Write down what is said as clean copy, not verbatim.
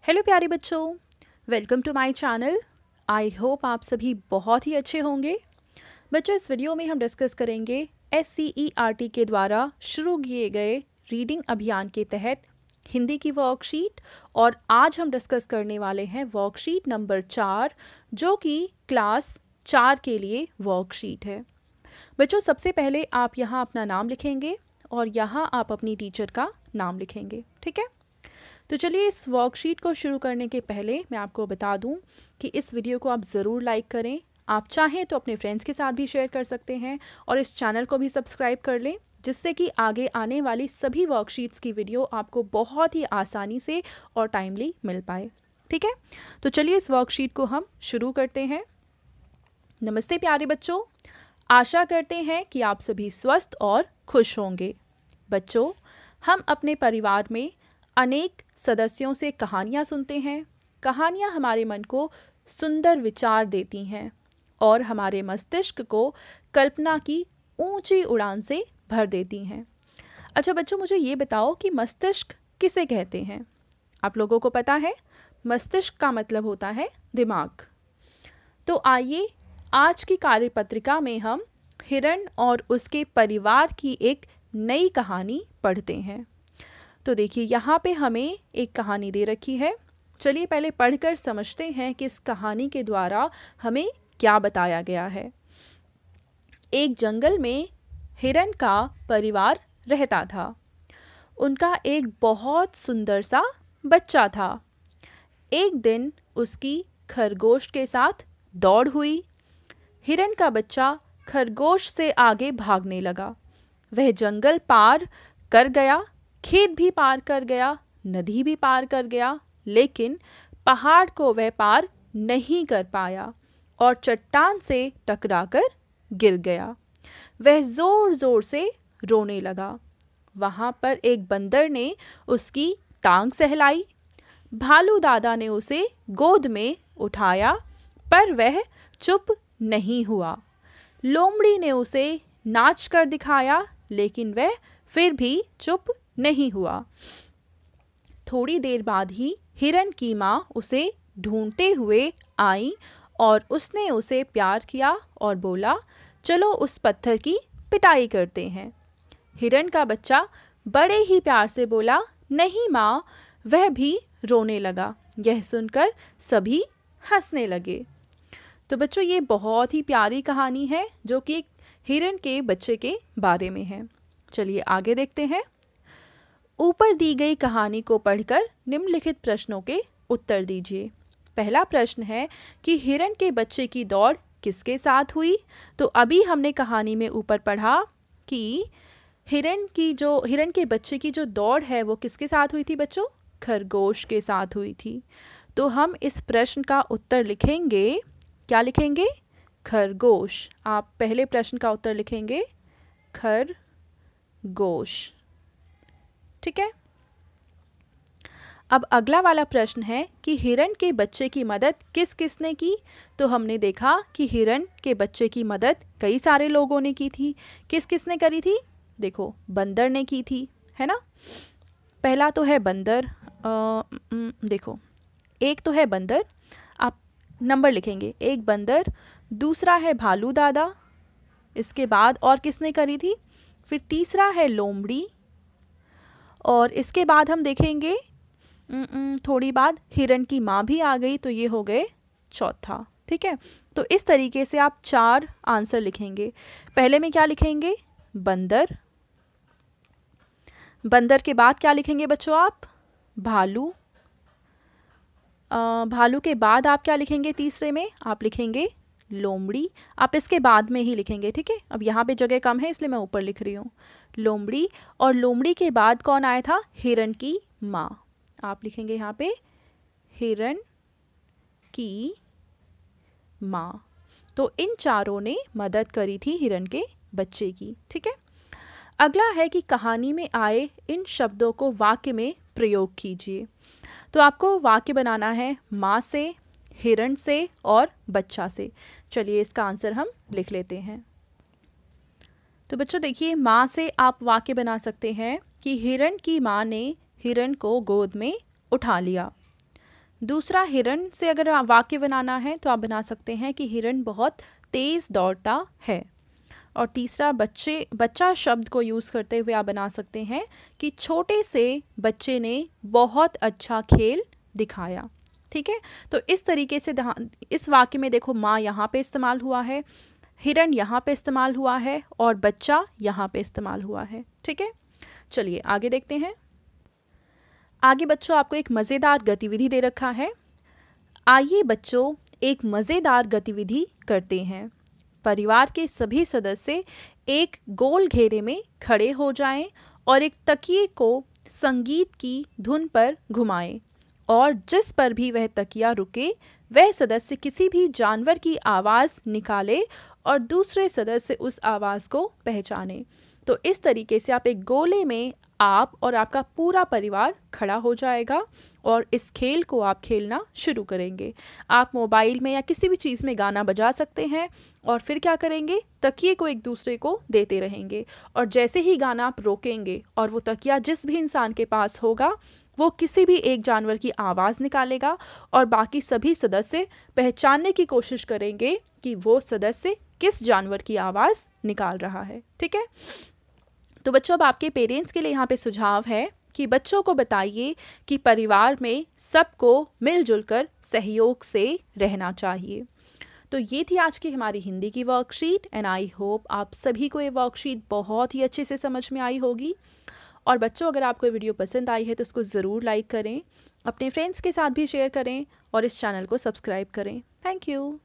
Hello प्यारे बच्चों, welcome to my channel. I hope आप सभी बहुत ही अच्छे होंगे। बच्चों, इस वीडियो में हम डिस्कस करेंगे SCERT के द्वारा शुरू किए गए रीडिंग अभियान के तहत हिंदी की वर्कशीट। और आज हम डिस्कस करने वाले हैं वर्कशीट नंबर 4, जो कि क्लास 4 के लिए वर्कशीट है। बच्चों, सबसे पहले आप यहाँ अपना नाम लिखेंगे और यहाँ आप अपनी टीचर का नाम लिखेंगे, ठीक है। तो चलिए, इस वर्कशीट को शुरू करने के पहले मैं आपको बता दूं कि इस वीडियो को आप ज़रूर लाइक करें। आप चाहें तो अपने फ्रेंड्स के साथ भी शेयर कर सकते हैं और इस चैनल को भी सब्सक्राइब कर लें, जिससे कि आगे आने वाली सभी वर्कशीट्स की वीडियो आपको बहुत ही आसानी से और टाइमली मिल पाए, ठीक है। तो चलिए, इस वर्कशीट को हम शुरू करते हैं। नमस्ते प्यारे बच्चों, आशा करते हैं कि आप सभी स्वस्थ और खुश होंगे। बच्चों, हम अपने परिवार में अनेक सदस्यों से कहानियाँ सुनते हैं। कहानियाँ हमारे मन को सुंदर विचार देती हैं और हमारे मस्तिष्क को कल्पना की ऊंची उड़ान से भर देती हैं। अच्छा बच्चों, मुझे ये बताओ कि मस्तिष्क किसे कहते हैं? आप लोगों को पता है, मस्तिष्क का मतलब होता है दिमाग। तो आइए, आज की कार्यपत्रिका में हम हिरण और उसके परिवार की एक नई कहानी पढ़ते हैं। तो देखिए, यहाँ पे हमें एक कहानी दे रखी है। चलिए पहले पढ़कर समझते हैं कि इस कहानी के द्वारा हमें क्या बताया गया है। एक जंगल में हिरण का परिवार रहता था। उनका एक बहुत सुंदर सा बच्चा था। एक दिन उसकी खरगोश के साथ दौड़ हुई। हिरण का बच्चा खरगोश से आगे भागने लगा। वह जंगल पार कर गया, खेत भी पार कर गया, नदी भी पार कर गया, लेकिन पहाड़ को वह पार नहीं कर पाया और चट्टान से टकराकर गिर गया। वह जोर जोर से रोने लगा। वहाँ पर एक बंदर ने उसकी टांग सहलाई। भालू दादा ने उसे गोद में उठाया, पर वह चुप नहीं हुआ। लोमड़ी ने उसे नाच कर दिखाया, लेकिन वह फिर भी चुप नहीं हुआ। थोड़ी देर बाद ही हिरण की माँ उसे ढूंढते हुए आई और उसने उसे प्यार किया और बोला, चलो उस पत्थर की पिटाई करते हैं। हिरण का बच्चा बड़े ही प्यार से बोला, नहीं माँ। वह भी रोने लगा। यह सुनकर सभी हंसने लगे। तो बच्चों, ये बहुत ही प्यारी कहानी है जो कि एक हिरण के बच्चे के बारे में है। चलिए आगे देखते हैं। ऊपर दी गई कहानी को पढ़कर निम्नलिखित प्रश्नों के उत्तर दीजिए। पहला प्रश्न है कि हिरण के बच्चे की दौड़ किसके साथ हुई? तो अभी हमने कहानी में ऊपर पढ़ा कि हिरण के बच्चे की जो दौड़ है वो किसके साथ हुई थी बच्चों? खरगोश के साथ हुई थी। तो हम इस प्रश्न का उत्तर लिखेंगे, क्या लिखेंगे? खरगोश। आप पहले प्रश्न का उत्तर लिखेंगे खरगोश, ठीक है। अब अगला वाला प्रश्न है कि हिरण के बच्चे की मदद किस किसने की? तो हमने देखा कि हिरण के बच्चे की मदद कई सारे लोगों ने की थी। किस किसने करी थी? देखो, बंदर ने की थी, है ना। पहला तो है बंदर। देखो, एक तो है बंदर, आप नंबर लिखेंगे, एक बंदर। दूसरा है भालू दादा। इसके बाद और किसने करी थी? फिर तीसरा है लोमड़ी। और इसके बाद हम देखेंगे थोड़ी बाद हिरण की माँ भी आ गई, तो ये हो गए चौथा, ठीक है। तो इस तरीके से आप 4 आंसर लिखेंगे। पहले में क्या लिखेंगे? बंदर। बंदर के बाद क्या लिखेंगे बच्चों आप? भालू। भालू के बाद आप क्या लिखेंगे? तीसरे में आप लिखेंगे लोमड़ी। आप इसके बाद में ही लिखेंगे, ठीक है। अब यहाँ पे जगह कम है इसलिए मैं ऊपर लिख रही हूँ, लोमड़ी। और लोमड़ी के बाद कौन आया था? हिरण की माँ। आप लिखेंगे यहाँ पे हिरण की माँ। तो इन चारों ने मदद करी थी हिरण के बच्चे की, ठीक है। अगला है कि कहानी में आए इन शब्दों को वाक्य में प्रयोग कीजिए। तो आपको वाक्य बनाना है माँ से, हिरण से और बच्चा से। चलिए इसका आंसर हम लिख लेते हैं। तो बच्चों देखिए, माँ से आप वाक्य बना सकते हैं कि हिरण की माँ ने हिरण को गोद में उठा लिया। दूसरा, हिरण से अगर वाक्य बनाना है तो आप बना सकते हैं कि हिरण बहुत तेज़ दौड़ता है। और तीसरा, बच्चा शब्द को यूज़ करते हुए आप बना सकते हैं कि छोटे से बच्चे ने बहुत अच्छा खेल दिखाया। ठीक है, तो इस तरीके से इस वाक्य में देखो माँ यहाँ पे इस्तेमाल हुआ है, हिरण यहाँ पे इस्तेमाल हुआ है और बच्चा यहाँ पे इस्तेमाल हुआ है। ठीक है, चलिए आगे देखते हैं। आगे बच्चों आपको एक मज़ेदार गतिविधि दे रखा है। आइए बच्चों एक मज़ेदार गतिविधि करते हैं। परिवार के सभी सदस्य एक गोल घेरे में खड़े हो जाएं और एक तकिए को संगीत की धुन पर घुमाएं और जिस पर भी वह तकिया रुके वह सदस्य किसी भी जानवर की आवाज़ निकाले और दूसरे सदस्य उस आवाज़ को पहचाने। तो इस तरीके से आप एक गोले में आप और आपका पूरा परिवार खड़ा हो जाएगा और इस खेल को आप खेलना शुरू करेंगे। आप मोबाइल में या किसी भी चीज़ में गाना बजा सकते हैं और फिर क्या करेंगे, तकिए को एक दूसरे को देते रहेंगे और जैसे ही गाना आप रोकेंगे और वो तकिया जिस भी इंसान के पास होगा वो किसी भी एक जानवर की आवाज़ निकालेगा और बाकी सभी सदस्य पहचानने की कोशिश करेंगे कि वो सदस्य किस जानवर की आवाज़ निकाल रहा है। ठीक है, तो बच्चों अब आपके पेरेंट्स के लिए यहाँ पे सुझाव है कि बच्चों को बताइए कि परिवार में सबको मिलजुल कर सहयोग से रहना चाहिए। तो ये थी आज की हमारी हिंदी की वर्कशीट एंड आई होप आप सभी को ये वर्कशीट बहुत ही अच्छे से समझ में आई होगी। और बच्चों अगर आपको ये वीडियो पसंद आई है तो उसको ज़रूर लाइक करें, अपने फ्रेंड्स के साथ भी शेयर करें और इस चैनल को सब्सक्राइब करें। Thank you.